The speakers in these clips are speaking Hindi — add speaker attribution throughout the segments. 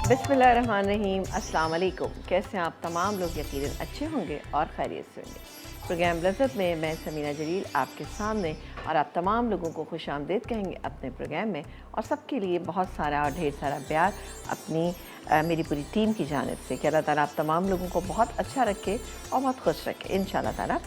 Speaker 1: बिस्मिल्लाहिर्रहमानिर्रहीम। अस्सलाम वालेकुम। कैसे हैं आप तमाम लोग? यकीनन अच्छे होंगे और खैरियत से होंगे। प्रोग्राम लज़्ज़त में मैं समीना जलील आपके सामने और आप तमाम लोगों को खुशामदीद कहेंगे अपने प्रोग्राम में, और सबके लिए बहुत सारा और ढेर सारा प्यार अपनी मेरी पूरी टीम की जानिब से कि अल्लाह ताला आप तमाम लोगों को बहुत अच्छा रखे और बहुत खुश रखे इंशाअल्लाह ताला।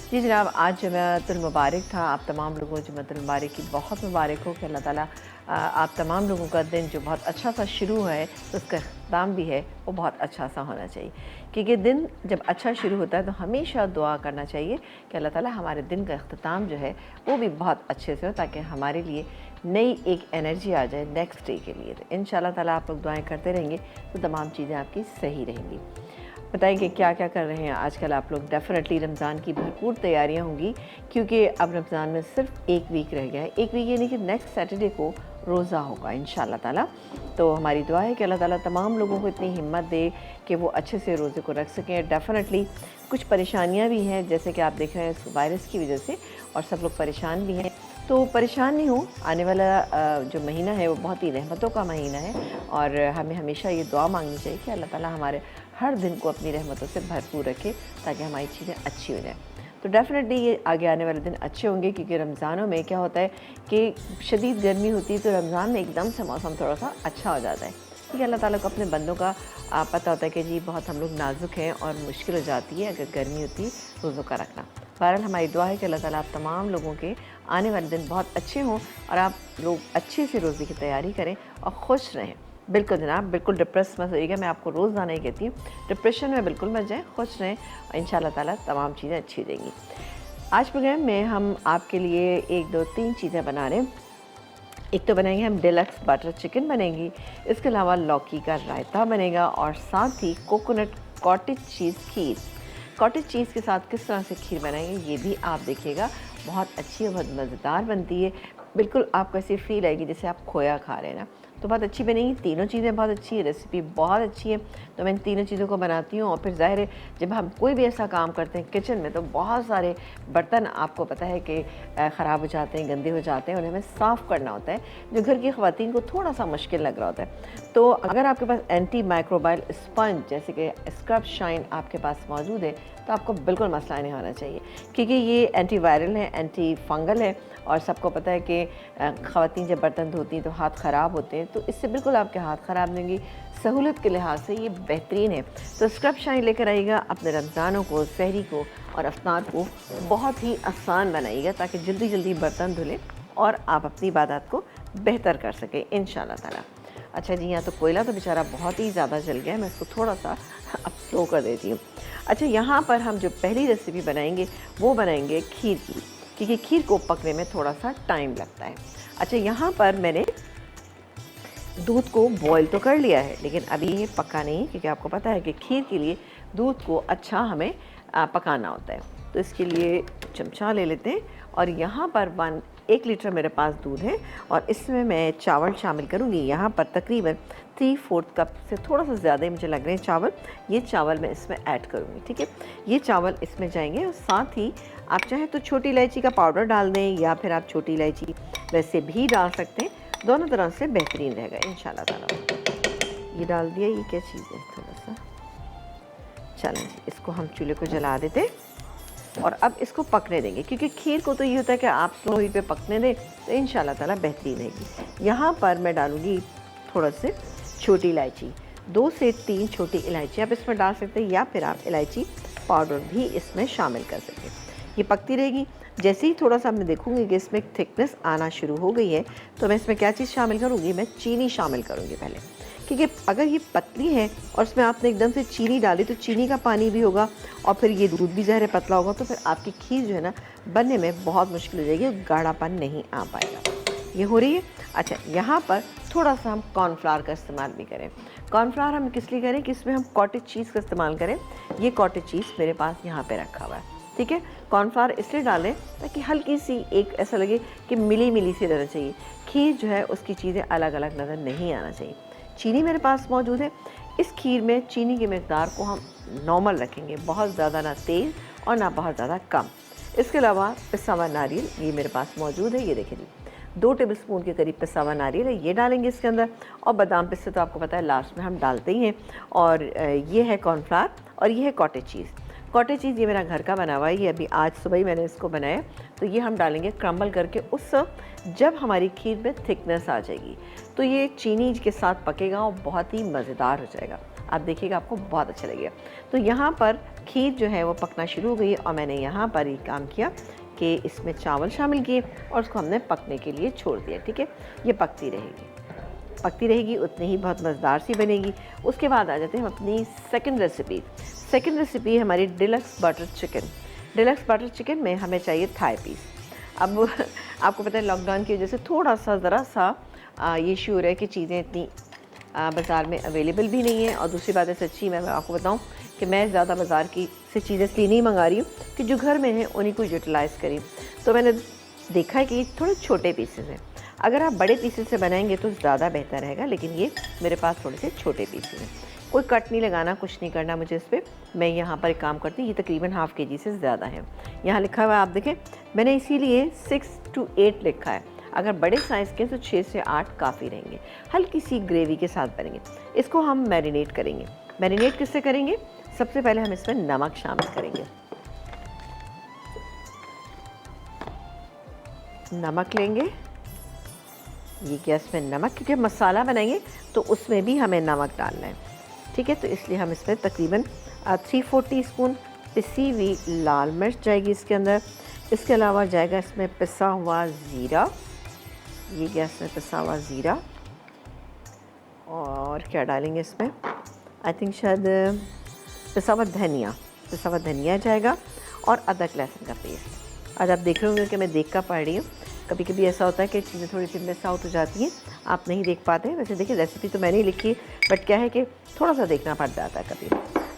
Speaker 1: जी जनाब, आज जुम्मतुल मुबारक था। आप तमाम लोगों को जुम्मतुल मुबारक की बहुत मुबारक हो कि अल्लाह ताला आप तमाम लोगों का दिन जो बहुत अच्छा सा शुरू है तो उसका अख्ताम भी है वो बहुत अच्छा सा होना चाहिए, क्योंकि दिन जब अच्छा शुरू होता है तो हमेशा दुआ करना चाहिए कि अल्लाह ताला हमारे दिन का अख्ताम जो है वो भी बहुत अच्छे से हो, ताकि हमारे लिए नई एक एनर्जी आ जाए नेक्स्ट डे के लिए। तो इंशाअल्लाह ताला आप लोग दुआएं करते रहेंगे तो तमाम चीज़ें आपकी सही रहेंगी। बताइए क्या क्या कर रहे हैं आजकल आप लोग। डेफ़िनेटली रमज़ान की भरपूर तैयारियां होंगी, क्योंकि अब रमज़ान में सिर्फ एक वीक रह गया है। एक वीक यानी कि नेक्स्ट सैटरडे को रोज़ा होगा इंशाअल्लाह ताला। तो हमारी दुआ है कि अल्लाह ताला तमाम लोगों को इतनी हिम्मत दे कि वो अच्छे से रोज़े को रख सकें। डेफ़िनेटली कुछ परेशानियाँ भी हैं, जैसे कि आप देख रहे हैं इस वायरस की वजह से, और सब लोग परेशान भी हैं। तो परेशान नहीं हो, आने वाला जो महीना है वो बहुत ही रहमतों का महीना है, और हमें हमेशा ये दुआ मांगनी चाहिए कि अल्लाह ताला हमारे हर दिन को अपनी रहमतों से भरपूर रखे ताकि हमारी चीज़ें अच्छी हो जाएँ। तो डेफ़िनेटली ये आगे आने वाले दिन अच्छे होंगे, क्योंकि रमज़ानों में क्या होता है कि शदीद गर्मी होती है, तो रमज़ान में एकदम से मौसम थोड़ा सा अच्छा हो जाता है, क्योंकि अल्लाह ताला को अपने बंदों का पता होता है कि जी बहुत हम लोग नाजुक हैं और मुश्किल हो जाती है अगर गर्मी होती है रोज़ों का रखना। बहरहाल हमारी दुआ है कि अल्लाह ताला आप तमाम लोगों के आने वाले दिन बहुत अच्छे हों और आप लोग अच्छे से रोज़े की तैयारी करें और खुश रहें। बिल्कुल जनाब, बिल्कुल डिप्रेस मत होइएगा। मैं आपको रोज़ाना ही कहती हूँ, डिप्रेशन में बिल्कुल मत जाएँ, खुश रहें और इंशाअल्लाह ताला तमाम चीज़ें अच्छी हो जाएंगी। आज प्रोग्राम में हम आपके लिए 1 2 3 चीज़ें बना रहे हैं। एक तो बनाएंगे हम डिलक्स बटर चिकन बनेगी, इसके अलावा लौकी का रायता बनेगा, और साथ ही कोकोनट कॉटेज चीज़ खीर। कॉटेज चीज़ के साथ किस तरह से खीर बनाएंगे ये भी आप देखिएगा, बहुत अच्छी और बहुत मज़ेदार बनती है। बिल्कुल आपको ऐसी फील आएगी जैसे आप खोया खा रहे हैं ना, तो बहुत अच्छी बनेगी। तीनों चीज़ें बहुत अच्छी है, रेसिपी बहुत अच्छी है। तो मैं इन तीनों चीज़ों को बनाती हूँ, और फिर ज़ाहिर है जब हम कोई भी ऐसा काम करते हैं किचन में तो बहुत सारे बर्तन आपको पता है कि ख़राब हो जाते हैं, गंदे हो जाते हैं, उन्हें हमें साफ़ करना होता है, जो घर की ख़वातीन को थोड़ा सा मुश्किल लग रहा होता है। तो अगर आपके पास एंटी माइक्रोबाइल स्पंज जैसे कि स्क्रब शाइन आपके पास मौजूद है तो आपको बिल्कुल मसला नहीं होना चाहिए, क्योंकि ये एंटी वायरल है, एंटी फंगल है, और सबको पता है कि ख़वातीन जब बर्तन धोती हैं तो हाथ ख़राब होते हैं, तो इससे बिल्कुल आपके हाथ ख़राब नहीं होंगी। सहूलत के लिहाज से ये बेहतरीन है। तो स्क्रब शाइन लेकर आइएगा, अपने रमज़ानों को, सहरी को और अफ्तार को बहुत ही आसान बनाइएगा, ताकि जल्दी जल्दी बर्तन धुलें और आप अपनी इबादत को बेहतर कर सकें इंशाअल्लाह ताला। अच्छा जी, यहाँ तो कोयला तो बेचारा बहुत ही ज़्यादा जल गया है, मैं इसको थोड़ा सा अब स्लो कर देती हूँ। अच्छा, यहाँ पर हम जो पहली रेसिपी बनाएंगे वो बनाएंगे खीर की, क्योंकि खीर को पकने में थोड़ा सा टाइम लगता है। अच्छा, यहाँ पर मैंने दूध को बॉईल तो कर लिया है, लेकिन अभी ये पका नहीं, क्योंकि आपको पता है कि खीर के लिए दूध को अच्छा हमें पकाना होता है। तो इसके लिए चमचा ले लेते हैं, और यहाँ पर 1 लीटर मेरे पास दूध है, और इसमें मैं चावल शामिल करूँगी। यहाँ पर तकरीबन 3/4 कप से थोड़ा सा ज़्यादा ही मुझे लग रहे हैं चावल। ये चावल मैं इसमें ऐड करूँगी, ठीक है। ये चावल इसमें जाएंगे, और साथ ही आप चाहें तो छोटी इलायची का पाउडर डाल दें, या फिर आप छोटी इलायची वैसे भी डाल सकते हैं। दोनों तरह से बेहतरीन रहेगा इंशाल्लाह ताला। ये डाल दिया। ये क्या चीज़ है, थोड़ा सा चलें जी, इसको हम चूल्हे को जला देते हैं और अब इसको पकने देंगे, क्योंकि खीर को तो ये होता है कि आप स्लो हीट पे पकने दें तो इंशाल्लाह ताला बेहतरीन रहेगी। यहाँ पर मैं डालूँगी थोड़ा से छोटी इलायची, 2 से 3 छोटी इलायची आप इसमें डाल सकते हैं, या फिर आप इलायची पाउडर भी इसमें शामिल कर सकते हैं। ये पकती रहेगी। जैसे ही थोड़ा सा मैं देखूँगी कि इसमें थिकनेस आना शुरू हो गई है, तो मैं इसमें क्या चीज़ शामिल करूँगी, मैं चीनी शामिल करूँगी पहले, क्योंकि अगर ये पतली है और इसमें आपने एकदम से चीनी डाली तो चीनी का पानी भी होगा, और फिर ये दूध भी ज़ाहिर पतला होगा, तो फिर आपकी खीर जो है ना बनने में बहुत मुश्किल हो जाएगी, गाढ़ापन नहीं आ पाएगा। ये हो रही है। अच्छा, यहाँ पर थोड़ा सा हम कॉर्नफ्लावर का इस्तेमाल भी करें। कॉर्नफ्लावर हम किस लिए करें कि इसमें हम कॉटेज चीज़ का इस्तेमाल करें। ये कॉटेज चीज़ मेरे पास यहाँ पे रखा हुआ है, ठीक है। कॉर्नफ्लावर इसलिए डालें ताकि हल्की सी एक ऐसा लगे कि मिली मिली सी रहना चाहिए। खीर जो है उसकी चीज़ें अलग अलग नज़र नहीं आना चाहिए। चीनी मेरे पास मौजूद है। इस खीर में चीनी की मकदार को हम नॉर्मल रखेंगे, बहुत ज़्यादा ना तेज़ और ना बहुत ज़्यादा कम। इसके अलावा पिसा हुआ नारियल ये मेरे पास मौजूद है, ये देखिए जी। 2 टेबलस्पून के करीब पिसा हुआ नारियल है, ये डालेंगे इसके अंदर। और बादाम पिस्ते तो आपको पता है लास्ट में हम डालते ही हैं। और ये है कॉर्नफ्लावर और ये है कॉटेज चीज़। कॉटेज चीज़ ये मेरा घर का बना हुआ है, ये अभी आज सुबह ही मैंने इसको बनाया। तो ये हम डालेंगे क्रम्बल करके। उस जब हमारी खीर में थिकनेस आ जाएगी तो ये चीनी के साथ पकेगा और बहुत ही मज़ेदार हो जाएगा। आप देखिएगा, आपको बहुत अच्छा लगेगा। तो यहाँ पर खीर जो है वो पकना शुरू हो गई और मैंने यहाँ पर ये काम किया कि इसमें चावल शामिल किए और उसको हमने पकने के लिए छोड़ दिया। ठीक है, ये पकती रहेगी, उतनी ही बहुत मज़ेदार सी बनेगी। उसके बाद आ जाते हैं हम अपनी सेकंड रेसिपी हमारी deluxe butter chicken. Deluxe butter chicken में हमें चाहिए थाई पीस। अब आपको पता है लॉकडाउन की वजह से थोड़ा सा ज़रा सा ये इशू हो रहा है कि चीज़ें इतनी बाज़ार में अवेलेबल भी नहीं है। और दूसरी बात है सच्ची मैं आपको बताऊं कि मैं ज़्यादा बाज़ार की से चीज़ें इसलिए नहीं मंगा रही हूँ कि जो घर में हैं उन्हीं को यूटिलाइज़ करी। तो मैंने देखा है कि थोड़े छोटे पीसेस हैं, अगर आप बड़े पीसेस से बनाएंगे तो ज़्यादा बेहतर रहेगा। लेकिन ये मेरे पास थोड़े से छोटे पीसेस हैं, कोई कट नहीं लगाना, कुछ नहीं करना मुझे इस पर। मैं यहाँ पर एक काम करती हूँ, ये तकरीबन ½ kg से ज़्यादा है। यहाँ लिखा हुआ है, आप देखें, मैंने इसीलिए 6 to 8 लिखा है। अगर बड़े साइज़ के तो 6 से 8 काफ़ी रहेंगे। हल्की सी ग्रेवी के साथ बनेंगे। इसको हम मैरिनेट करेंगे। मैरिनेट किससे करेंगे? सबसे पहले हम इसमें नमक शामिल करेंगे। नमक लेंगे, ये गैस में नमक, क्योंकि मसाला बनाएंगे तो उसमें भी हमें नमक डालना है। ठीक है, तो इसलिए हम इसमें तकरीबन 3/4 टीस्पून पिसी हुई लाल मिर्च जाएगी इसके अंदर। इसके अलावा जाएगा इसमें पिसा हुआ ज़ीरा, ये गैस में पिसा हुआ ज़ीरा। और क्या डालेंगे इसमें? आई थिंक शायद पिसा हुआ धनिया जाएगा और अदरक लहसुन का पेस्ट। आज आप देख रहे होंगे कि मैं देख कर पढ़ रही हूँ। कभी कभी ऐसा होता है कि चीज़ें थोड़ी सी मिस आउट हो जाती हैं, आप नहीं देख पाते हैं। वैसे देखिए रेसिपी तो मैंने ही लिखी है, बट क्या है कि थोड़ा सा देखना पड़ जाता है कभी।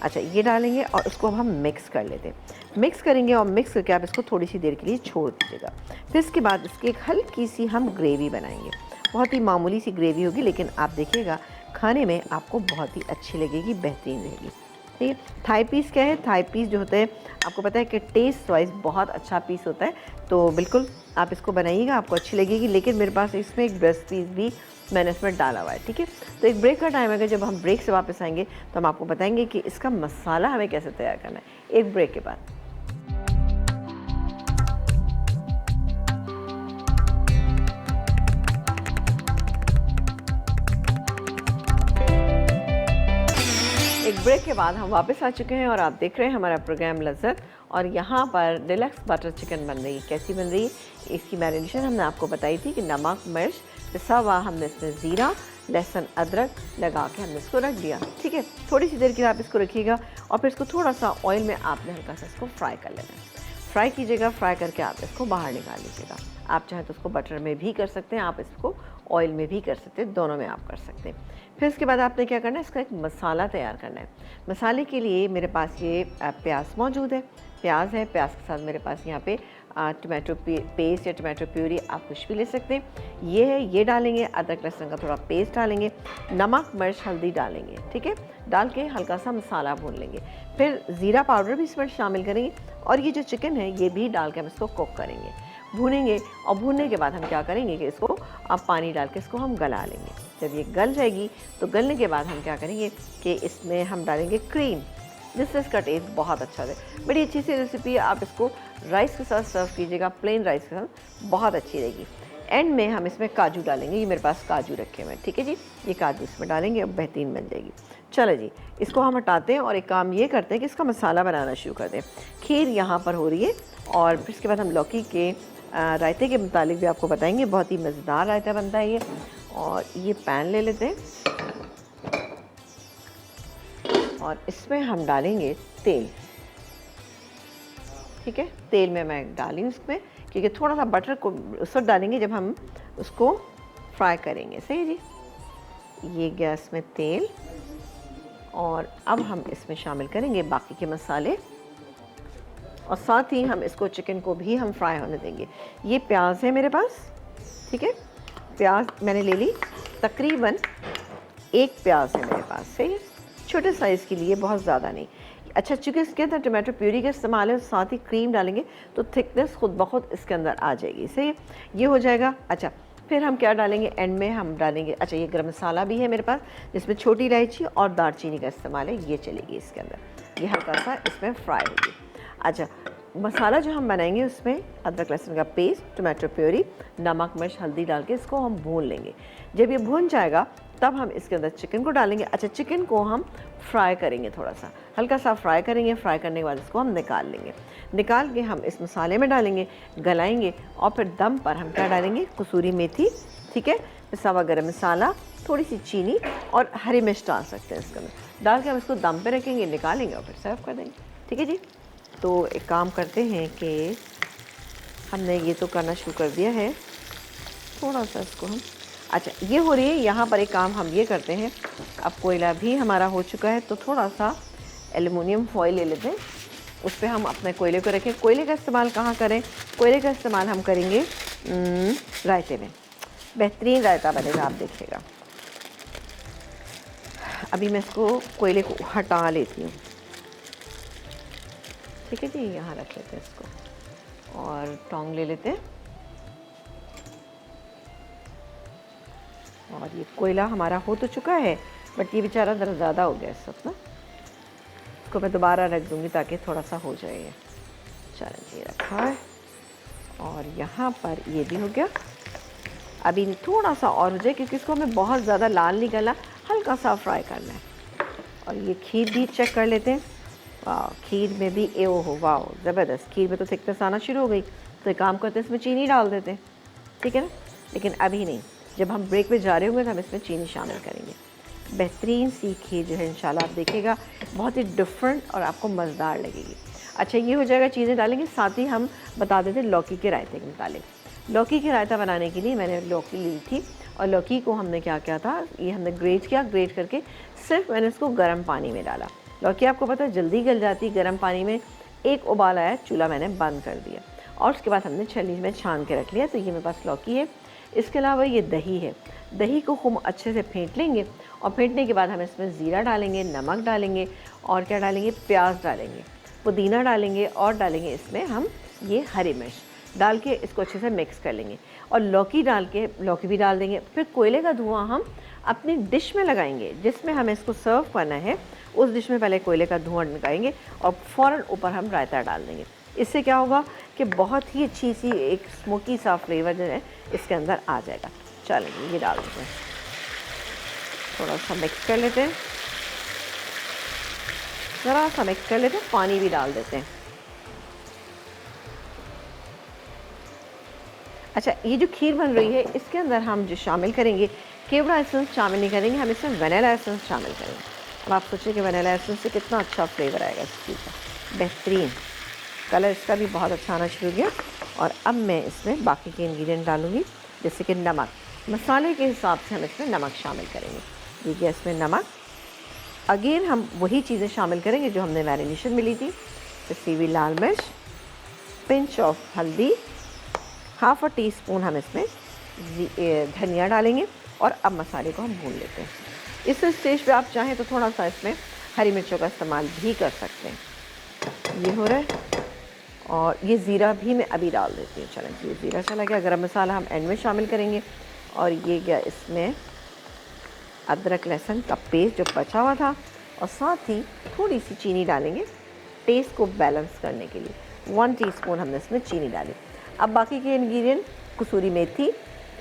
Speaker 1: अच्छा, ये डालेंगे और इसको हम मिक्स कर लेते हैं। मिक्स करेंगे और मिक्स करके आप इसको थोड़ी सी देर के लिए छोड़ दीजिएगा। फिर इसके बाद इसकी एक हल्की सी हम ग्रेवी बनाएंगे। बहुत ही मामूली सी ग्रेवी होगी, लेकिन आप देखिएगा खाने में आपको बहुत ही अच्छी लगेगी, बेहतरीन रहेगी। ठीक है, थाई पीस क्या है? थाई पीस जो होता है आपको पता है कि टेस्ट वाइज बहुत अच्छा पीस होता है। तो बिल्कुल आप इसको बनाइएगा, आपको अच्छी लगेगी। लेकिन मेरे पास इसमें एक ब्रेस्ट पीस भी मैंने इसमें डाला हुआ है। ठीक है, तो एक ब्रेक का टाइम है, जब हम ब्रेक से वापस आएंगे तो हम आपको बताएंगे कि इसका मसाला हमें कैसे तैयार करना है, एक ब्रेक के बाद। एक ब्रेक के बाद हम वापस आ चुके हैं और आप देख रहे हैं हमारा प्रोग्राम लज़्ज़त। और यहाँ पर डिलक्स बटर चिकन बन रही है। कैसी बन रही है? इसकी मैरिनेशन हमने आपको बताई थी कि नमक, मिर्च, पिसा हुआ हमने इसमें ज़ीरा, लहसुन, अदरक लगा के हमने इसको रख दिया। ठीक है, थोड़ी सी देर के लिए आप इसको रखिएगा और फिर इसको थोड़ा सा ऑयल में आपने हल्का सा इसको फ्राई कर लेना है। फ्राई कीजिएगा, फ्राई करके आप इसको बाहर निकाल लीजिएगा। आप चाहें तो उसको बटर में भी कर सकते हैं, आप इसको ऑयल में भी कर सकते हैं, दोनों में आप कर सकते हैं। फिर इसके बाद आपने क्या करना है, इसका एक मसाला तैयार करना है। मसाले के लिए मेरे पास ये प्याज मौजूद है, प्याज है। प्याज के साथ मेरे पास यहाँ पे टमाटो पेस्ट या टमाटो प्यूरी, आप कुछ भी ले सकते हैं। ये है, ये डालेंगे। अदरक लहसुन का थोड़ा पेस्ट डालेंगे, नमक, मिर्च, हल्दी डालेंगे। ठीक है, डाल के हल्का सा मसाला भून लेंगे। फिर ज़ीरा पाउडर भी इसमें शामिल करेंगे और ये जो चिकन है ये भी डाल के हम इसको कुक करेंगे, भूनेंगे। और भूनने के बाद हम क्या करेंगे कि इसको अब पानी डाल के इसको हम गला लेंगे। जब ये गल जाएगी तो गलने के बाद हम क्या करेंगे कि इसमें हम डालेंगे क्रीम, जिससे इसका टेस्ट बहुत अच्छा है। बड़ी अच्छी सी रेसिपी है, आप इसको राइस के साथ सर्व कीजिएगा, प्लेन राइस के साथ बहुत अच्छी रहेगी। एंड में हम इसमें काजू डालेंगे, ये मेरे पास काजू रखे हुए हैं। ठीक है जी, ये काजू इसमें डालेंगे, अब बेहतरीन बन जाएगी। चलो जी, इसको हम हटाते हैं और एक काम ये करते हैं कि इसका मसाला बनाना शुरू करते हैं। खीर यहाँ पर हो रही है और फिर इसके बाद हम लौकी के रायते के मुतालिक भी आपको बताएंगे। बहुत ही मज़ेदार रायता बनता है ये। और ये पैन ले लेते हैं और इसमें हम डालेंगे तेल। ठीक है, तेल में मैं डाली हूँ इसमें, क्योंकि थोड़ा सा बटर को उस वक्त डालेंगे जब हम उसको फ्राई करेंगे। सही जी, ये गैस में तेल और अब हम इसमें शामिल करेंगे बाकी के मसाले और साथ ही हम इसको चिकन को भी हम फ्राई होने देंगे। ये प्याज है मेरे पास। ठीक है, प्याज मैंने ले ली, तकरीबन 1 प्याज है मेरे पास। सही है, छोटे साइज़ के लिए, बहुत ज़्यादा नहीं। अच्छा, चूँकि इसके अंदर टमाटो प्यूरी का इस्तेमाल है, साथ ही क्रीम डालेंगे तो थिकनेस खुद ब खुद इसके अंदर आ जाएगी। सही है, ये हो जाएगा। अच्छा, फिर हम क्या डालेंगे एंड में, हम डालेंगे, अच्छा ये गरम मसाला भी है मेरे पास जिसमें छोटी इलायची और दालचीनी का इस्तेमाल है, ये चलेगी इसके अंदर, ये हल्का सा इसमें फ्राई होगी। अच्छा मसाला जो हम बनाएंगे उसमें अदरक लहसुन का पेस्ट, टमाटो प्योरी, नमक मिर्च हल्दी डाल के इसको हम भून लेंगे। जब ये भून जाएगा तब हम इसके अंदर चिकन को डालेंगे। अच्छा चिकन को हम फ्राई करेंगे, थोड़ा सा हल्का सा फ्राई करेंगे। फ्राई करने के बाद इसको हम निकाल लेंगे। निकाल के हम इस मसाले में डालेंगे, गलाएंगे और फिर दम पर हम क्या डालेंगे, कसूरी मेथी, ठीक है, सवा गरम मसाला, थोड़ी सी चीनी और हरी मिर्च डाल सकते हैं इसके अंदर। डाल के हम इसको दम पे रखेंगे, निकालेंगे और फिर सर्व कर देंगे। ठीक है जी। तो एक काम करते हैं कि हमने ये तो करना शुरू कर दिया है, थोड़ा सा इसको हम, अच्छा ये हो रही है। यहाँ पर एक काम हम ये करते हैं, अब कोयला भी हमारा हो चुका है तो थोड़ा सा एल्युमिनियम फॉइल ले लेते हैं, उस पर हम अपने कोयले को रखें। कोयले का इस्तेमाल कहाँ करें, कोयले का इस्तेमाल हम करेंगे रायते में, बेहतरीन रायता बनेगा, आप देखिएगा। अभी मैं इसको कोयले को हटा लेती हूँ, ठीक है जी। यहाँ रख लेते हैं इसको और टोंग ले लेते हैं। और ये कोयला हमारा हो तो चुका है बट ये बेचारा ज़रा ज़्यादा हो गया इस वक्त ना, इसको मैं दोबारा रख दूँगी ताकि थोड़ा सा हो जाए ये। चलिए ये रखा है और यहाँ पर ये भी हो गया। अभी थोड़ा सा और हो जाए क्योंकि इसको हमें बहुत ज़्यादा लाल नहीं करना, हल्का सा फ्राई करना है। और ये खीर भी चेक कर लेते हैं। वाह खीर में भी ए ओ हो, वाह ज़बरदस्त, खीर में तो थिकनेस आना शुरू हो गई। तो एक काम करते हैं, इसमें चीनी डाल देते हैं, ठीक है ना। लेकिन अभी नहीं, जब हम ब्रेक में जा रहे होंगे तो हम इसमें चीनी शामिल करेंगे। बेहतरीन सी खीर जो है इंशाल्लाह आप देखिएगा बहुत ही डिफरेंट और आपको मज़ेदार लगेगी। अच्छा ये हो जाएगा, चीज़ें डालेंगे। साथ ही हम बता देते हैं लौकी के रायते के मुतालिक। लौकी के रायता बनाने के लिए मैंने लौकी ली थी और लौकी को हमने क्या किया था, ये हमने ग्रेट किया, ग्रेट करके सिर्फ मैंने इसको गर्म पानी में डाला। लौकी आपको पता है जल्दी गल जाती, गर्म पानी में एक उबाल आया, चूल्हा मैंने बंद कर दिया और उसके बाद हमने छलनी में छान के रख लिया। तो ये मेरे पास लौकी है। इसके अलावा ये दही है, दही को खूब अच्छे से फेंट लेंगे और फेंटने के बाद हम इसमें ज़ीरा डालेंगे, नमक डालेंगे और क्या डालेंगे, प्याज डालेंगे, पुदीना डालेंगे और डालेंगे इसमें हम ये हरी मिर्च डाल के इसको अच्छे से मिक्स कर लेंगे। और लौकी डाल के, लौकी भी डाल देंगे। फिर कोयले का धुआं हम अपनी डिश में लगाएंगे, जिसमें हमें इसको सर्व करना है उस डिश में पहले कोयले का धुआं लगाएंगे और फ़ौरन ऊपर हम रायता डाल देंगे। इससे क्या होगा कि बहुत ही अच्छी सी एक स्मोकी सा फ्लेवर जो है इसके अंदर आ जाएगा। चलेंगे ये डाल देते हैं, थोड़ा सा मिक्स कर लेते हैं, ज़रा सा मिक्स कर लेते हैं, पानी भी डाल देते हैं। अच्छा ये जो खीर बन रही है इसके अंदर हम जो शामिल करेंगे, केवड़ा एसेंस शामिल नहीं करेंगे, हम इसमें वनीला एसेंस शामिल करेंगे। अब आप सोचिए कि वनीला एसेंस से कितना अच्छा फ्लेवर आएगा इस चीज़ का, बेहतरीन कलर इसका भी बहुत अच्छा आना शुरू हो गया। और अब मैं इसमें बाकी के इंग्रेडिएंट डालूँगी, जैसे कि नमक। मसाले के हिसाब से हम इसमें नमक शामिल करेंगे। देखिए इसमें नमक, अगेन हम वही चीज़ें शामिल करेंगे जो हमने मैरिनेशन में ली थी। पिसी हुई लाल मिर्च, पिंच ऑफ हल्दी, हाफ अ टी स्पून हम इसमें धनिया डालेंगे। और अब मसाले को हम भून लेते हैं। इस स्टेज पे आप चाहें तो थोड़ा सा इसमें हरी मिर्चों का इस्तेमाल भी कर सकते हैं। ये हो रहा है और ये ज़ीरा भी मैं अभी डाल देती हूँ। चलें ये ज़ीरा चला गया। गरम मसाला हम एंड में शामिल करेंगे। और ये गया इसमें अदरक लहसुन का पेस्ट जो बचा हुआ था, और साथ ही थोड़ी सी चीनी डालेंगे टेस्ट को बैलेंस करने के लिए। 1 टीस्पून हमने इसमें चीनी डाली। अब बाकी के इंग्रेडिएंट, कसूरी मेथी,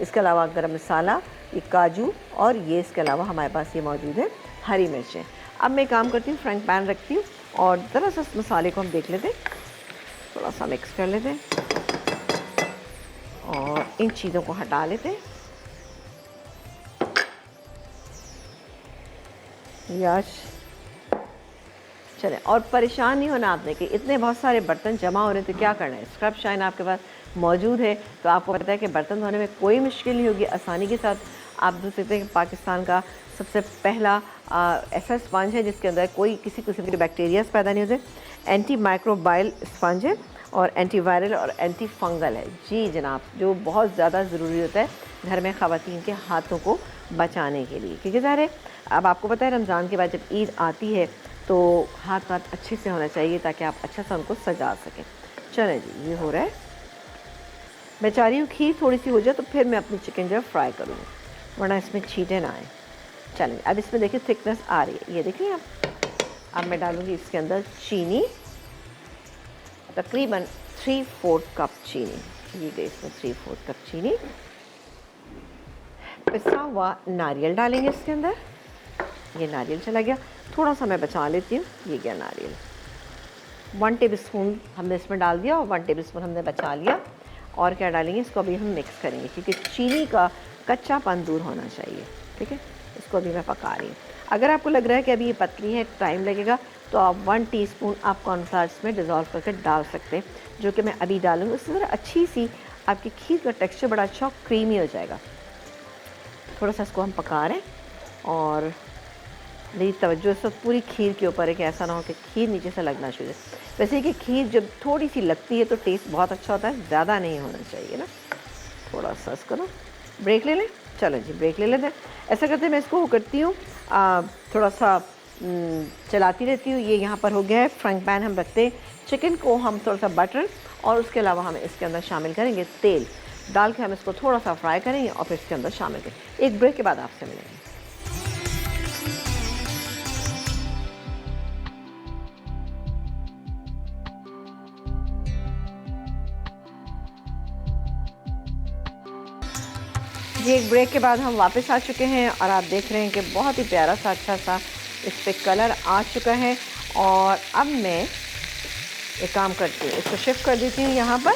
Speaker 1: इसके अलावा गरम मसाला, ये काजू और ये इसके अलावा हमारे पास ये मौजूद है हरी मिर्चें। अब मैं काम करती हूँ, फ्राइंग पैन रखती हूँ और ज़रा सा मसाले को हम देख लेते हैं, थोड़ा सा मिक्स कर लेते हैं और इन चीज़ों को हटा लेते हैं। यश चलें, और परेशान नहीं होना आपने कि इतने बहुत सारे बर्तन जमा हो रहे हैं तो क्या करना है। स्क्रब शाइन आपके पास मौजूद है तो आपको पता है कि बर्तन धोने में कोई मुश्किल नहीं होगी, आसानी के साथ आप धो सकते हैं। पाकिस्तान का सबसे पहला ऐसा स्पंज है जिसके अंदर कोई किसी किस्म के बैक्टीरियाज पैदा नहीं होते। एंटी माइक्रोबाइल स्पंज है और एंटी वायरल और एंटी फंगल है। जी जनाब, जो बहुत ज़्यादा ज़रूरी होता है घर में ख़वातीन के हाथों को बचाने के लिए, क्योंकि ज़ाहिर है अब आपको पता है रमज़ान के बाद जब ईद आती है तो हाथ अच्छे से होना चाहिए ताकि आप अच्छा सा उनको सजा सकें। चलें जी, ये हो रहा है मैं चाह रही हूँ खीर थोड़ी सी हो जाए तो फिर मैं अपनी चिकन जो है फ्राई करूँगी, वरना इसमें छींटे ना आए। चलें, अब इसमें देखिए थिकनेस आ रही है, ये देखिए आप। अब मैं डालूँगी इसके अंदर चीनी, तकरीबन 3/4 कप चीनी। ये गई इसमें 3/4 कप चीनी। पिसा हुआ नारियल डालेंगे इसके अंदर। ये नारियल चला गया, थोड़ा सा मैं बचा लेती हूँ। ये गया नारियल। 1 टेबलस्पून हमने इसमें डाल दिया और 1 टेबलस्पून हमने बचा लिया। और क्या डालेंगे, इसको अभी हम मिक्स करेंगे क्योंकि चीनी का कच्चापन दूर होना चाहिए। ठीक है, इसको अभी मैं पका रही हूँ। अगर आपको लग रहा है कि अभी ये पतली है, टाइम लगेगा, तो आप 1 टीस्पून आप कॉर्नफ्लावर में डिज़ोल्व करके डाल सकते हैं, जो कि मैं अभी डालूँगी। उससे ज़रा अच्छी सी आपकी खीर का टेक्स्चर बड़ा अच्छा क्रीमी हो जाएगा। थोड़ा सा इसको हम पका रहे हैं और मेरी तवज्जो इस वक्त पूरी खीर के ऊपर है कि ऐसा ना हो कि खीर नीचे से लगना शुरू हो। वैसे कि खीर जब थोड़ी सी लगती है तो टेस्ट बहुत अच्छा होता है, ज़्यादा नहीं होना चाहिए ना। थोड़ा सा इसको ना ब्रेक ले लें। चलो जी, ब्रेक ले लेते हैं। ऐसा करते हैं, मैं इसको करती हूँ थोड़ा सा चलाती रहती हूँ। ये यहाँ पर हो गया है। फ्रंट पैन हम रखते हैं। चिकन को हम थोड़ा सा बटर और उसके अलावा हम इसके अंदर शामिल करेंगे तेल डाल के, हम इसको थोड़ा सा फ्राई करेंगे और फिर इसके अंदर शामिल करेंगे। एक ब्रेक के बाद आपसे मिलेंगे। जी, एक ब्रेक के बाद हम वापस आ चुके हैं और आप देख रहे हैं कि बहुत ही प्यारा सा अच्छा सा इस पर कलर आ चुका है। और अब मैं एक काम करती हूँ, इसको शिफ्ट कर देती हूँ यहाँ पर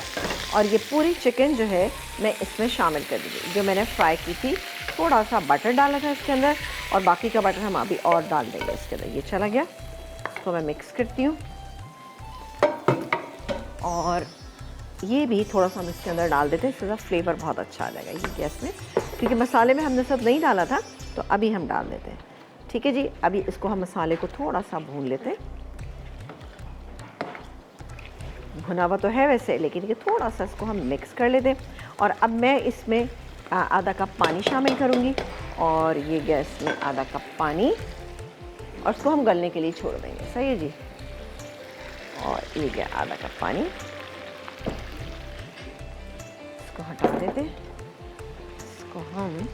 Speaker 1: और ये पूरी चिकन जो है मैं इसमें शामिल कर दूँगी जो मैंने फ्राई की थी। थोड़ा सा बटर डाला था इसके अंदर और बाकी का बटर हम अभी और डाल देंगे इसके अंदर। ये चला गया, इसको मैं मिक्स करती हूँ और ये भी थोड़ा सा हम इसके अंदर डाल देते हैं, इससे फ्लेवर बहुत अच्छा आ जाएगा ये गैस में, क्योंकि मसाले में हमने सब नहीं डाला था तो अभी हम डाल देते हैं। ठीक है जी, अभी इसको हम मसाले को थोड़ा सा भून लेते हैं। भुना हुआ तो है वैसे, लेकिन ये थोड़ा सा इसको हम मिक्स कर लेते हैं। और अब मैं इसमें आधा कप पानी शामिल करूँगी और ये गैस में आधा कप पानी और इसको हम गलने के लिए छोड़ देंगे। सही है जी। और ये गया आधा कप पानी, इसको हटा देते हैं। इसको हम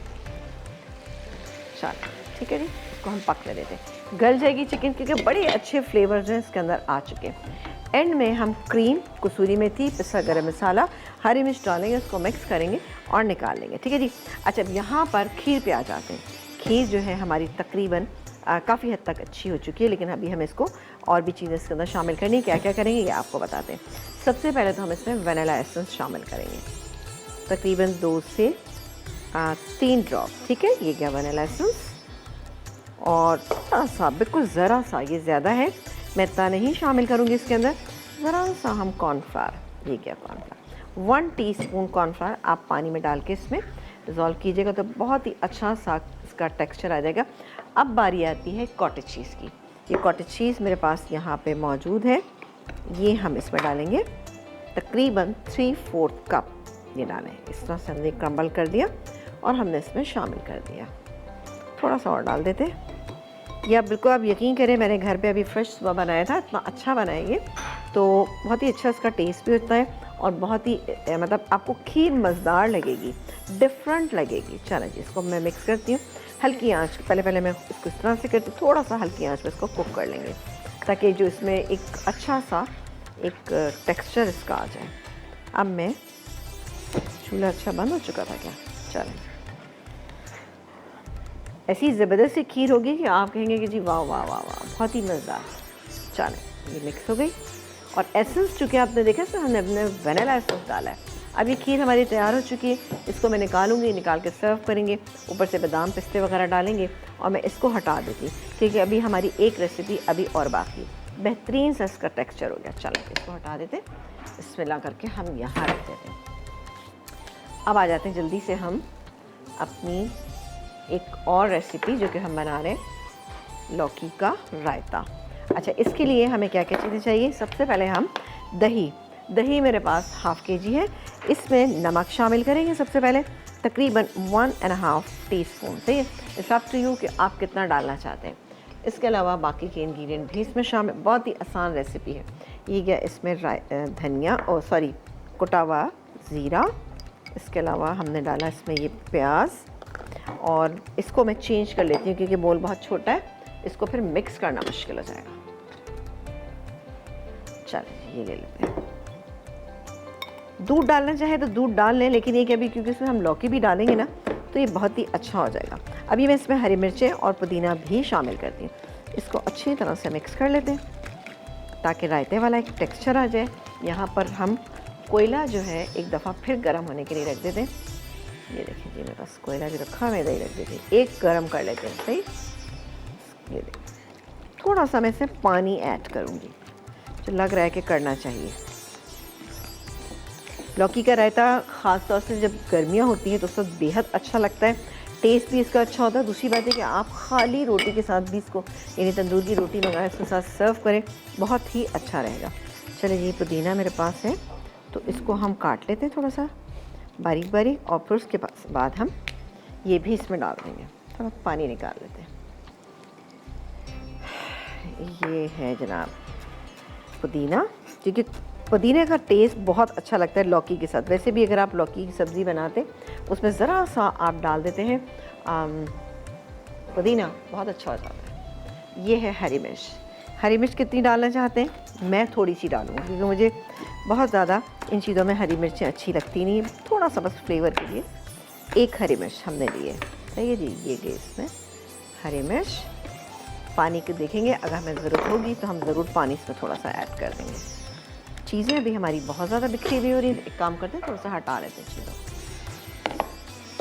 Speaker 1: चलो ठीक है जी, इसको हम पकने देते हैं। गल जाएगी चिकन क्योंकि बड़े अच्छे फ्लेवर जो हैं इसके अंदर आ चुके हैं। एंड में हम क्रीम, कसूरी मेथी, पिसा गरम मसाला, हरी मिर्च डालेंगे, उसको मिक्स करेंगे और निकाल लेंगे। ठीक है जी। अच्छा, अब यहाँ पर खीर पे आ जाते हैं। खीर जो है हमारी तकरीबन काफ़ी हद तक अच्छी हो चुकी है, लेकिन अभी हम इसको और भी चीज़ें इसके अंदर शामिल करनी। क्या क्या करेंगे ये आपको बताते हैं। सबसे पहले तो हम इसमें वनीला एसेंस शामिल करेंगे, तकरीबन 2 से 3 ड्रॉप। ठीक है, ये गया वनीला एसेंस। और थोड़ा सा, बिल्कुल ज़रा सा, ये ज़्यादा है, मैं इतना नहीं शामिल करूँगी इसके अंदर। ज़रा सा हम कॉर्नफ्लावर, ये क्या कॉर्नफ्लावर, 1 टीस्पून कॉर्नफ्लावर आप पानी में डाल के इसमें डिज़ोल्व कीजिएगा तो बहुत ही अच्छा सा इसका टेक्सचर आ जाएगा। अब बारी आती है कॉटेज चीज़ की। ये कॉटेज चीज़ मेरे पास यहाँ पे मौजूद है, ये हम इसमें डालेंगे तकरीबन 3/4 कप। ये डालें, इस तरह से हमने क्रम्बल कर दिया और हमने इसमें शामिल कर दिया। थोड़ा सा और डाल देते हैं। या बिल्कुल आप यकीन करें, मैंने घर पे अभी फ्रेश सुबह बनाया था, इतना अच्छा बनाया ये, तो बहुत ही अच्छा इसका टेस्ट भी होता है और बहुत ही मतलब आपको खीर मज़ेदार लगेगी, डिफरेंट लगेगी। चलो जी, इसको मैं मिक्स करती हूँ हल्की आंच। पहले मैं इसको इस तरह से करती हूँ, थोड़ा सा हल्की आंच पे इसको कुक कर लेंगे ताकि जो इसमें एक अच्छा सा एक टेक्स्चर इसका आ जाए। अब मैं, चूल्हा अच्छा बंद हो चुका था क्या? चलें, ऐसी ज़बरदस्त सी खीर होगी कि आप कहेंगे कि जी वाह वाह वाह वाह, बहुत ही मज़ेदार। चलें, ये मिक्स हो गई और एसेंस चूँकि आपने देखा तो हमने अपने वनीला एसेंस डाला है। अब ये खीर हमारी तैयार हो चुकी है, इसको मैं निकालूंगी, निकाल के सर्व करेंगे। ऊपर से बादाम पिस्ते वगैरह डालेंगे और मैं इसको हटा देती क्योंकि अभी हमारी एक रेसिपी अभी और बाकी। बेहतरीन सा इसका टेक्स्चर हो गया। चलो इसको हटा देते, बिस्मिल्लाह करके हम यहाँ रख देते हैं। अब आ जाते हैं जल्दी से हम अपनी एक और रेसिपी जो कि हम बना रहे हैं, लौकी का रायता। अच्छा, इसके लिए हमें क्या क्या चीज़ें चाहिए? सबसे पहले हम दही मेरे पास ½ kg है। इसमें नमक शामिल करेंगे सबसे पहले, तकरीबन 1.5 टीस्पून। सही है, इट्स अप टू यू कि आप कितना डालना चाहते हैं। इसके अलावा बाकी के इंग्रेडिएंट भी इसमें शामिल, बहुत ही आसान रेसिपी है। ये गया इसमें धनिया, कुटा हुआ ज़ीरा, इसके अलावा हमने डाला इसमें ये प्याज, और इसको मैं चेंज कर लेती हूँ क्योंकि बोल बहुत छोटा है, इसको फिर मिक्स करना मुश्किल हो जाएगा। चलिए ये ले लेते हैं। दूध डालना चाहे तो दूध डाल लें, लेकिन ये कि अभी क्योंकि इसमें हम लौकी भी डालेंगे ना तो ये बहुत ही अच्छा हो जाएगा। अभी मैं इसमें हरी मिर्चें और पुदीना भी शामिल करती हूँ। इसको अच्छी तरह से मिक्स कर लेते हैं ताकि रायते वाला एक टेक्सचर आ जाए। यहाँ पर हम कोयला जो है एक दफ़ा फिर गर्म होने के लिए रख देते हैं। ये देखिए जी, मेरे पास कोयला भी रखा, मैं इधर रख देती हूँ। एक गर्म कर लेते हैं, सही। ये देखिए थोड़ा सा मैं इसमें पानी ऐड करूँगी, जो लग रहा है कि करना चाहिए। लौकी का रायता ख़ास तौर से जब गर्मियाँ होती हैं तो उस वक्त बेहद अच्छा लगता है, टेस्ट भी इसका अच्छा होता है। दूसरी बात है कि आप खाली रोटी के साथ भी इसको, यानी तंदूर की रोटी मंगाएं, इसके साथ सर्व करें, बहुत ही अच्छा रहेगा। चलिए ये पुदीना मेरे पास है तो इसको हम काट लेते हैं थोड़ा सा बारीक बारीक, और फिर उसके बाद हम ये भी इसमें डाल देंगे। थोड़ा पानी निकाल लेते हैं। ये है जनाब पुदीना, क्योंकि पुदीने का टेस्ट बहुत अच्छा लगता है लौकी के साथ। वैसे भी अगर आप लौकी की सब्ज़ी बनाते उसमें ज़रा सा आप डाल देते हैं पुदीना, बहुत अच्छा हो जाता है। ये है हरी मिर्च। हरी मिर्च कितनी डालना चाहते हैं? मैं थोड़ी सी डालूँगी क्योंकि मुझे बहुत ज़्यादा इन चीज़ों में हरी मिर्चें अच्छी लगती नहीं, थोड़ा सा बस फ्लेवर के लिए। एक हरी मिर्च हमने ली है, सही है जी। ये गई इसमें हरी मिर्च। पानी के देखेंगे, अगर हमें ज़रूरत होगी तो हम ज़रूर पानी इसमें थोड़ा सा ऐड कर देंगे। चीज़ें अभी हमारी बहुत ज़्यादा बिखरी हुई हो रही है, एक काम करते हैं थोड़ा सा हटा लेते हैं चीज़ों।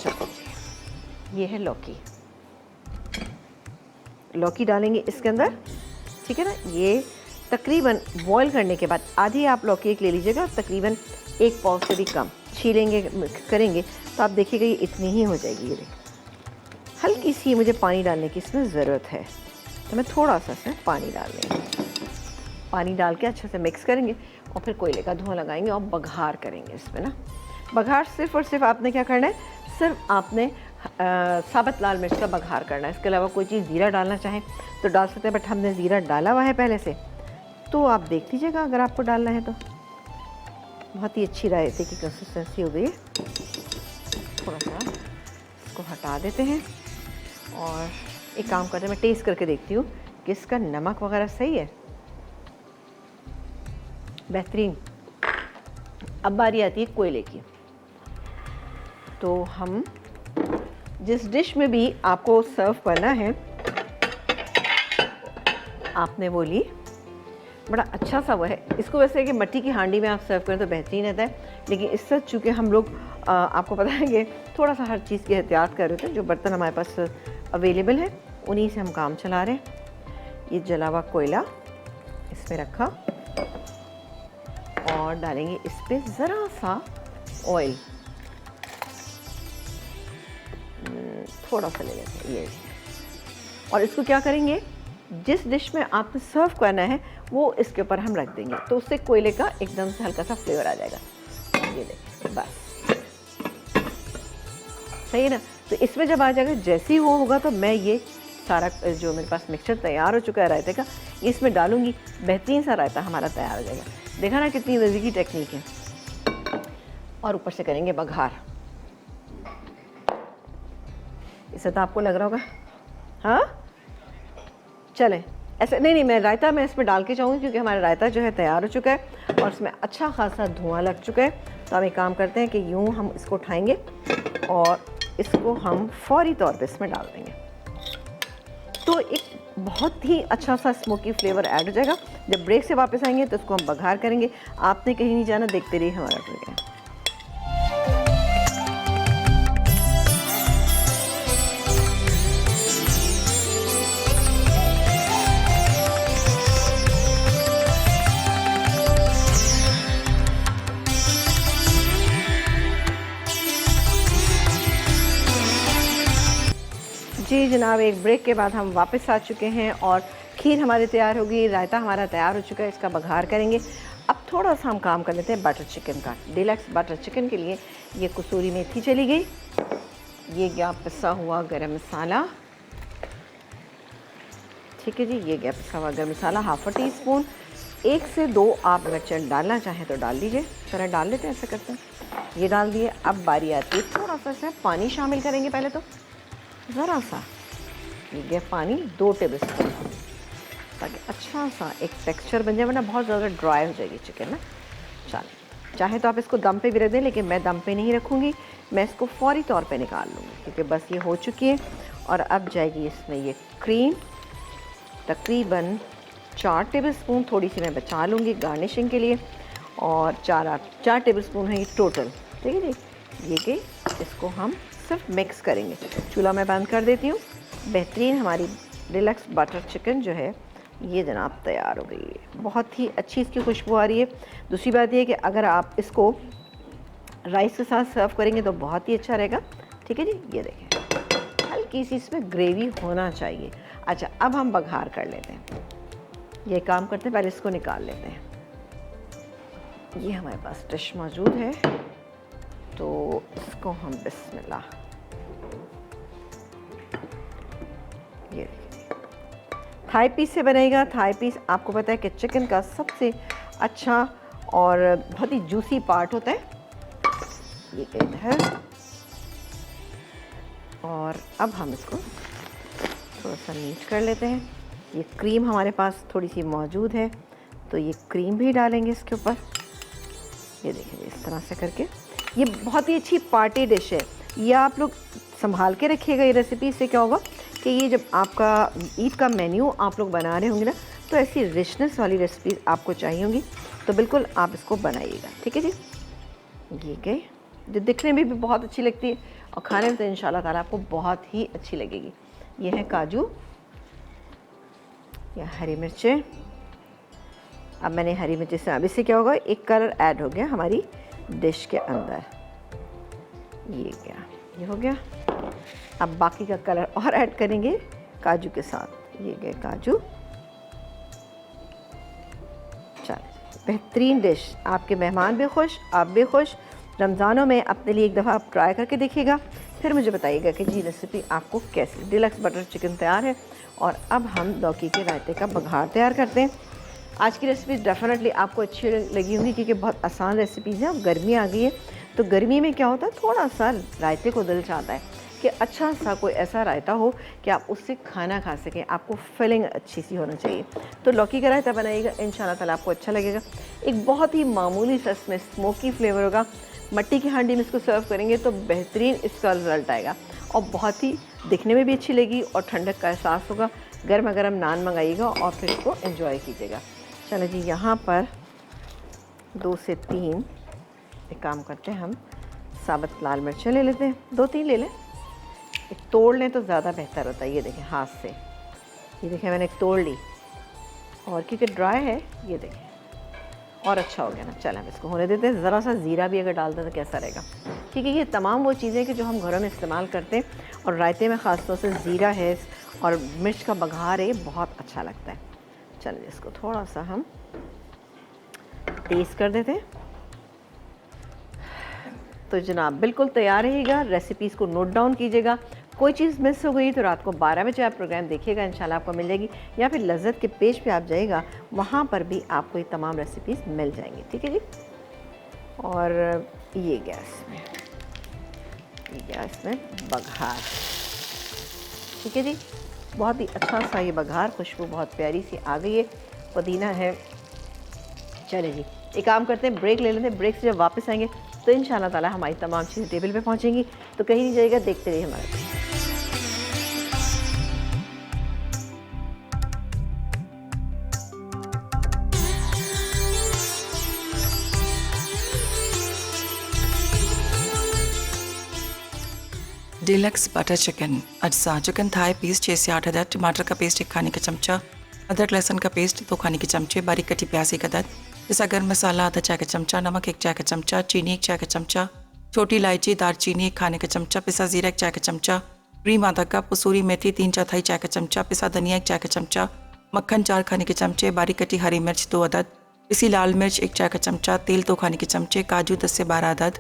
Speaker 1: चलो जी, ये है लौकी। लौकी डालेंगे इसके अंदर, ठीक है ना। ये तकरीबन बॉईल करने के बाद आधी आप लौकी एक ले लीजिएगा, तकरीबन एक पाव से भी कम छीलेंगे, मिक्स करेंगे तो आप देखिएगा ये इतनी ही हो जाएगी। ये देखिए हल्की सी मुझे पानी डालने की इसमें ज़रूरत है, तो मैं थोड़ा सा इसमें पानी डाल देंगे। पानी डाल के अच्छे से मिक्स करेंगे और फिर कोयले का धुआं लगाएंगे और बघार करेंगे इसमें ना। बघार सिर्फ़ और सिर्फ आपने क्या करना है, सिर्फ आपने साबुत लाल मिर्च का बघार करना है। इसके अलावा कोई चीज़ ज़ीरा डालना चाहें तो डाल सकते हैं, बट हमने ज़ीरा डाला हुआ है पहले से, तो आप देख लीजिएगा अगर आपको डालना है तो। बहुत ही अच्छी रायते की कंसिस्टेंसी हो गई है। थोड़ा सा इसको हटा देते हैं और एक काम करते हैं, मैं टेस्ट करके देखती हूँ कि इसका नमक वगैरह सही है। बेहतरीन। अब बारी आती है कोयले की। तो हम जिस डिश में भी आपको सर्व करना है, आपने वो ली, बड़ा अच्छा सा वो है। इसको वैसे कि मिट्टी की हांडी में आप सर्व करें तो बेहतरीन रहता है, लेकिन इससे चूँकि हम लोग आपको पता है कि थोड़ा सा हर चीज़ की एहतियात कर रहे थे, जो बर्तन हमारे पास अवेलेबल है उन्हीं से हम काम चला रहे हैं। ये जला हुआ कोयला इसमें रखा और डालेंगे इस पर ज़रा सा ऑयल, थोड़ा सा ले लेते हैं ये। और इसको क्या करेंगे, जिस डिश में आपने सर्व करना है वो इसके ऊपर हम रख देंगे, तो उससे कोयले का एकदम से हल्का सा फ्लेवर आ जाएगा। ये देखिए बस सही है ना। तो इसमें जब आ जाएगा, जैसे ही वो होगा तो मैं ये सारा जो मेरे पास मिक्सचर तैयार हो चुका है रायते का, ये इसमें डालूंगी। बेहतरीन सा रायता हमारा तैयार हो जाएगा। देखा ना कितनी मज़े की टेक्निक है। और ऊपर से करेंगे बघार। इससे तो आपको लग रहा होगा, हाँ चलें ऐसे नहीं, मैं रायता मैं इसमें डाल के चाहूँगी क्योंकि हमारा रायता जो है तैयार हो चुका है और इसमें अच्छा खासा धुआं लग चुका है। तो हम एक काम करते हैं कि यूँ हम इसको उठाएंगे और इसको हम फौरी तौर पे इसमें डाल देंगे, तो एक बहुत ही अच्छा सा स्मोकी फ्लेवर ऐड हो जाएगा। जब ब्रेक से वापस आएंगे तो इसको हम बघार करेंगे। आपने कहीं नहीं जाना, देखते रहिए हमारा प्रोग्राम। जी जनाब, एक ब्रेक के बाद हम वापस आ चुके हैं और खीर हमारी तैयार होगी, रायता हमारा तैयार हो चुका है, इसका बघार करेंगे। अब थोड़ा सा हम काम कर लेते हैं बटर चिकन का। डिलक्स बटर चिकन के लिए ये कसूरी मेथी चली गई, ये गया पिसा हुआ गरम मसाला, ठीक है जी, ये गया पिसा हुआ गरम मसाला 1/2 टी स्पून। 1 से 2 आप मिर्च डालना चाहें तो डाल दीजिए, तरह डाल लेते हैं, ऐसा करते हैं। ये डाल दिए। अब बारी आती है थोड़ा सा इसमें पानी शामिल करेंगे पहले तो, ज़रा सा ये गया पानी 2 टेबल स्पून, ताकि अच्छा सा एक टेक्सचर बन जाए, वरना बहुत ज़्यादा ड्राई हो जाएगी चिकन ना। चलिए, चाहे तो आप इसको दम पे भी रख दें, लेकिन मैं दम पे नहीं रखूँगी, मैं इसको फ़ौरी तौर पे निकाल लूँगी क्योंकि बस ये हो चुकी है। और अब जाएगी इसमें ये क्रीम, तकरीबन 4 टेबल स्पून, थोड़ी सी मैं बचा लूँगी गार्निशिंग के लिए, और 4 टेबल स्पून है ये टोटल, ठीक है जी। ये कि इसको हम सिर्फ मिक्स करेंगे। चूल्हा मैं बंद कर देती हूँ। बेहतरीन हमारी डिलक्स बटर चिकन जो है ये जनाब तैयार हो गई है। बहुत ही अच्छी इसकी खुशबू आ रही है। दूसरी बात ये है कि अगर आप इसको राइस के साथ सर्व करेंगे तो बहुत ही अच्छा रहेगा, ठीक है जी। ये देखें, हल्की सी इसमें ग्रेवी होना चाहिए। अच्छा, अब हम बघार कर लेते हैं। ये काम करते हैं, पहले इसको निकाल लेते हैं। ये हमारे पास डिश मौजूद है, तो इसको हम बिस्मिल्लाह, ये देखिए थाई पीस से बनेगा। थाई पीस आपको पता है कि चिकन का सबसे अच्छा और बहुत ही जूसी पार्ट होता है। ये कहते हैं, और अब हम इसको थोड़ा सा नीच कर लेते हैं। ये क्रीम हमारे पास थोड़ी सी मौजूद है, तो ये क्रीम भी डालेंगे इसके ऊपर। ये देखिए इस तरह से करके, ये बहुत ही अच्छी पार्टी डिश है। ये आप लोग संभाल के रखिएगा ये रेसिपी। से क्या होगा कि ये जब आपका ईद का मेन्यू आप लोग बना रहे होंगे ना, तो ऐसी रिचनेस वाली रेसिपी आपको चाहिए होंगी, तो बिल्कुल आप इसको बनाइएगा, ठीक है जी। ये गए, जो दिखने में भी बहुत अच्छी लगती है और खाने में तो इंशाल्लाह ताला आपको बहुत ही अच्छी लगेगी। ये है काजू या हरी मिर्चें। अब मैंने हरी मिर्ची से, अब इससे क्या होगा, एक कलर ऐड हो गया हमारी डिश के अंदर। ये क्या, ये हो गया। अब बाकी का कलर और ऐड करेंगे काजू के साथ। ये गए काजू। चलिए, बेहतरीन डिश, आपके मेहमान भी खुश, आप भी खुश। रमज़ानों में अपने लिए एक दफ़ा आप ट्राई करके देखिएगा, फिर मुझे बताइएगा कि जी रेसिपी आपको कैसी। डिलक्स बटर चिकन तैयार है। और अब हम लौकी के रायते का बघार तैयार करते हैं। आज की रेसिपी डेफिनेटली आपको अच्छी लगी होंगी क्योंकि बहुत आसान रेसिपीज़ हैं। अब गर्मी आ गई है, तो गर्मी में क्या होता है, थोड़ा सा रायते को दिल चाहता है कि अच्छा सा कोई ऐसा रायता हो कि आप उससे खाना खा सकें। आपको फिलिंग अच्छी सी होना चाहिए, तो लौकी का रायता बनाइएगा, इंशाल्लाह ताला आपको अच्छा लगेगा। एक बहुत ही मामूली सा इसमें स्मोकी फ्लेवर होगा। मट्टी की हांडी में इसको सर्व करेंगे तो बेहतरीन इसका रिजल्ट आएगा और बहुत ही दिखने में भी अच्छी लगेगी और ठंडक का एहसास होगा। गर्मा गर्म नान मंगाइएगा और फिर इसको एंजॉय कीजिएगा। चलो जी, यहाँ पर 2 से 3 एक काम करते हैं, हम साबुत लाल मिर्चें ले लेते हैं। 2-3 ले लें, एक तोड़ लें तो ज़्यादा बेहतर होता है। ये देखें हाथ से, ये देखें मैंने एक तोड़ ली, और क्योंकि ड्राई है ये देखें और अच्छा हो गया ना। चल हम इसको होने देते हैं। ज़रा सा ज़ीरा भी अगर डाल दें तो कैसा रहेगा, क्योंकि ये तमाम वो चीज़ें कि जो हम घरों में इस्तेमाल करते हैं, और रायते में ख़ास तौर से ज़ीरा है और मिर्च का बघार है, बहुत अच्छा लगता है। चलिए इसको थोड़ा सा हम तेज़ कर देते हैं। तो जनाब बिल्कुल तैयार रहिएगा, रेसिपीज़ को नोट डाउन कीजिएगा। कोई चीज़ मिस हो गई तो रात को 12 बजे आप प्रोग्राम देखिएगा, इंशाल्लाह आपको मिल जाएगी, या फिर लज़्ज़त के पेज पे आप जाइएगा, वहाँ पर भी आपको ये तमाम रेसिपीज़ मिल जाएंगी, ठीक है जी। और ये गैस में बघार, ठीक है जी। बहुत ही अच्छा सा ये बघार, खुशबू बहुत प्यारी सी आ गई है, पुदीना है। चले जी, एक काम करते हैं, ब्रेक ले लेते हैं। ब्रेक से जब वापस आएंगे तो इंशाल्लाह ताला हमारी तमाम चीज़ें टेबल पे पहुंचेंगी, तो कहीं नहीं जाएगा, देखते रहिए हमारे।
Speaker 2: डिलक्स बटर चिकन अज्जा चिकन थाई पीस 6 से 8 अदद, टमाटर का पेस्ट 1 खाने का चमचा, अदरक लहसुन का पेस्ट 2 खाने के चमचे, बारीक कटी प्याज 1 अदद, जैसा गर्म मसाला आधा चाय का चमचा, नमक 1 चाय का चमचा, चीनी 1 चाय का चमचा, छोटी इलायची दालचीनी 1 खाने का चमचा, पिसा जीरा 1 चाय का चमचा, क्रीम आधा कप, कसूरी मेथी 3/4 चाय का चमचा, पिसा धनिया 1 चाय का चमचा, मक्खन 4 खाने के चमचे, बारीक कटी हरी मिर्च 2 अदद, पिसी लाल मिर्च 1 चाय का चमचा, तेल 2 खाने के चमचे, काजू 10 से 12 अदद।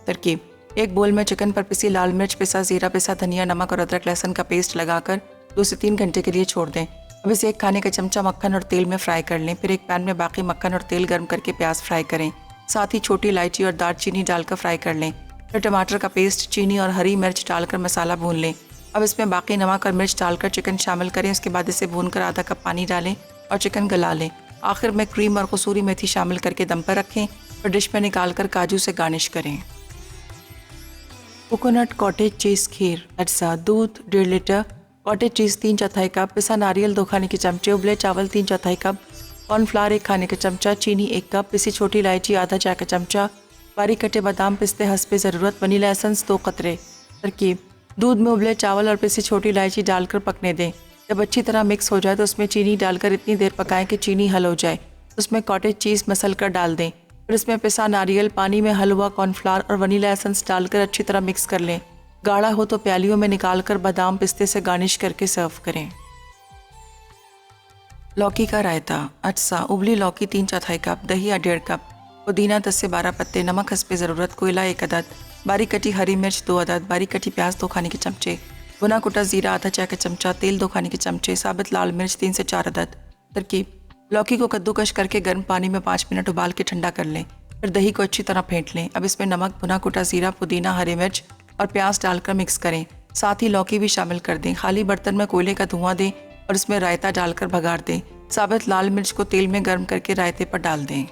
Speaker 2: तरकीब: एक बोल में चिकन पर पिसी लाल मिर्च, पिसा जीरा, पिसा धनिया, नमक और अदरक लहसुन का पेस्ट लगाकर 2 से 3 घंटे के लिए छोड़ दें। अब इसे 1 खाने का चमचा मक्खन और तेल में फ्राई कर लें। फिर एक पैन में बाकी मक्खन और तेल गर्म करके प्याज फ्राई करें। साथ ही छोटी इलायची और दालचीनी डालकर फ्राई कर लें। फिर टमाटर का पेस्ट, चीनी और हरी मिर्च डालकर मसाला भून लें। अब इसमें बाकी नमक और मिर्च डालकर चिकन शामिल करें। उसके बाद इसे भूनकर आधा कप पानी डालें और चिकन गला लें। आखिर में क्रीम और कसूरी मेथी शामिल करके दम पर रखें और डिश में निकालकर काजू से गार्निश करें। कोकोनट कॉटेज चीज़ खीर। अज्जा: दूध 1.5 लीटर, कॉटेज चीज़ 3/4 कप, पिसा नारियल 2 खाने के चमचे, उबले चावल 3/4 कप, कॉर्नफ्लावर 1 खाने का चमचा, चीनी 1 कप, पिसी छोटी इलायची आधा चाय का चमचा, बारीक कटे बादाम पिस्ते हस्बे ज़रूरत, वनीला एसेंस 2 कतरे। तरकीब: दूध में उबले चावल और पिसी छोटी इलायची डालकर पकने दें। जब अच्छी तरह मिक्स हो जाए तो उसमें चीनी डालकर इतनी देर पकाएं कि चीनी हल हो जाए। उसमें कॉटेज चीज़ मसल कर डाल दें। फिर इसमें पिसा नारियल, पानी में हल हुआ कॉर्नफ्लावर और वनीला एसेंस डालकर अच्छी तरह मिक्स कर लें। गाढ़ा हो तो प्यालियों में निकालकर बादाम पिस्ते से गार्निश करके सर्व करें। लौकी का रायता। अज्जा: उबली लौकी 3/4 कप, दही 1.5 कप, पुदीना 10 से 12 पत्ते, नमक हस्बे ज़रूरत, कोयला 1 अदद, बारीक कटी हरी मिर्च 2 अदद, बारीक कटी प्याज 2 खाने के चमचे, भुना कुटा ज़ीरा आधा चाय का चमचा, तेल 2 खाने के चमचे, साबित लाल मिर्च 3 से 4 अदद। तरकीब: लौकी को कद्दूकश करके गर्म पानी में 5 मिनट उबाल के ठंडा कर लें। फिर दही को अच्छी तरह फेंट लें। अब इसमें नमक, भुना कुटा ज़ीरा, पुदीना, हरी मिर्च और प्याज डालकर मिक्स करें। साथ ही लौकी भी शामिल कर दें। खाली बर्तन में कोयले का धुआं दें और इसमें रायता डालकर भगार दें। साबित लाल मिर्च को तेल में गर्म करके रायते पर डाल दें।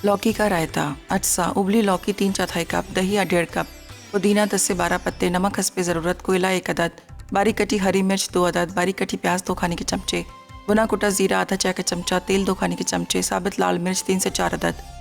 Speaker 2: लौकी का रायता। अज्जा: उबली लौकी 3/4 कप, दही 1.5 कप, पुदीना 10 से 12 पत्ते, नमक हस्बे ज़रूरत, कोयला 1 अदद, बारीक कटी हरी मिर्च 2 अदद, बारीक कटी प्याज 2 खाने के चमचे, भुना कुटा ज़ीरा आधा चाय का चमचा, तेल 2 खाने के चमचे, साबित लाल मिर्च 3 से 4 अदद।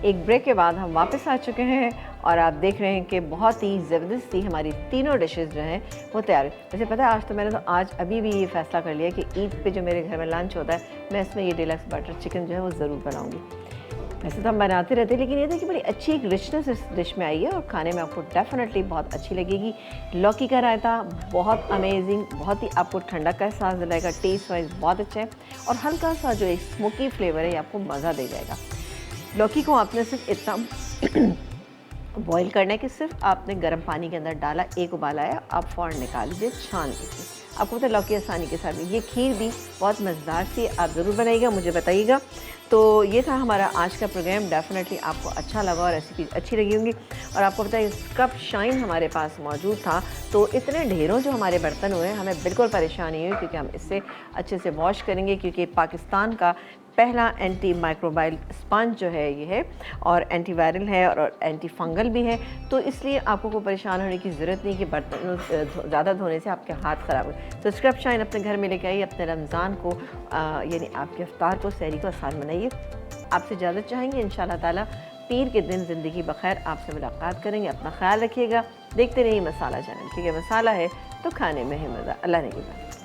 Speaker 1: एक ब्रेक के बाद हम वापस आ चुके हैं और आप देख रहे हैं कि बहुत ही ज़बरदस्ती हमारी तीनों डिशेस जो हैं वो तैयार है। वैसे पता है मैंने तो आज अभी भी ये फ़ैसला कर लिया कि ईद पे जो मेरे घर में लंच होता है मैं इसमें ये डिलक्स बटर चिकन जो है वो ज़रूर बनाऊँगी। वैसे तो हम बनाते रहते हैं लेकिन ये था कि बड़ी अच्छी एक रिचनेस इस डिश में आई है और खाने में आपको डेफिनेटली बहुत अच्छी लगेगी। लौकी का रायता बहुत अमेजिंग, बहुत ही आपको ठंडक का एहसास दिलाएगा, टेस्ट वाइज बहुत अच्छा है और हल्का सा जो एक स्मोकी फ्लेवर है ये आपको मज़ा दे जाएगा। लौकी को आपने सिर्फ इतना बॉईल करना है कि सिर्फ आपने गर्म पानी के अंदर डाला, एक उबाल आया, आप फ़ौरन निकाल लीजिए, छान लीजिए। आपको पता है लौकी आसानी के साथ ये खीर भी बहुत मज़ेदार सी, आप ज़रूर बनाइएगा, मुझे बताइएगा। तो ये था हमारा आज का प्रोग्राम। डेफिनेटली आपको अच्छा लगा और रेसिपीज़ अच्छी लगी होंगी। और आपको पता है स्क्रब शाइन हमारे पास मौजूद था, तो इतने ढेरों जो हमारे बर्तन हुए हमें बिल्कुल परेशानी हुई क्योंकि हम इससे अच्छे से वॉश करेंगे क्योंकि पाकिस्तान का पहला एंटी माइक्रोबाइल स्पंज जो है ये है और एंटी वायरल है और एंटी फंगल भी है, तो इसलिए आपको कोई परेशान होने की ज़रूरत नहीं कि बर्तन ज़्यादा धोने से आपके हाथ ख़राब हो। तो स्क्रब शाइन अपने घर में लेके आइए, अपने रमज़ान को यानी आपके इफ्तार को, सहरी को आसान बनाइए। आपसे इजाज़त चाहेंगे, इंशाअल्लाह ताला पीर के दिन ज़िंदगी बखैर आपसे मुलाकात करेंगे। अपना ख्याल रखिएगा, देखते रहिए मसाला चैनल, क्योंकि मसाला है तो खाने में है मज़ा। अल्लाह ने की बात।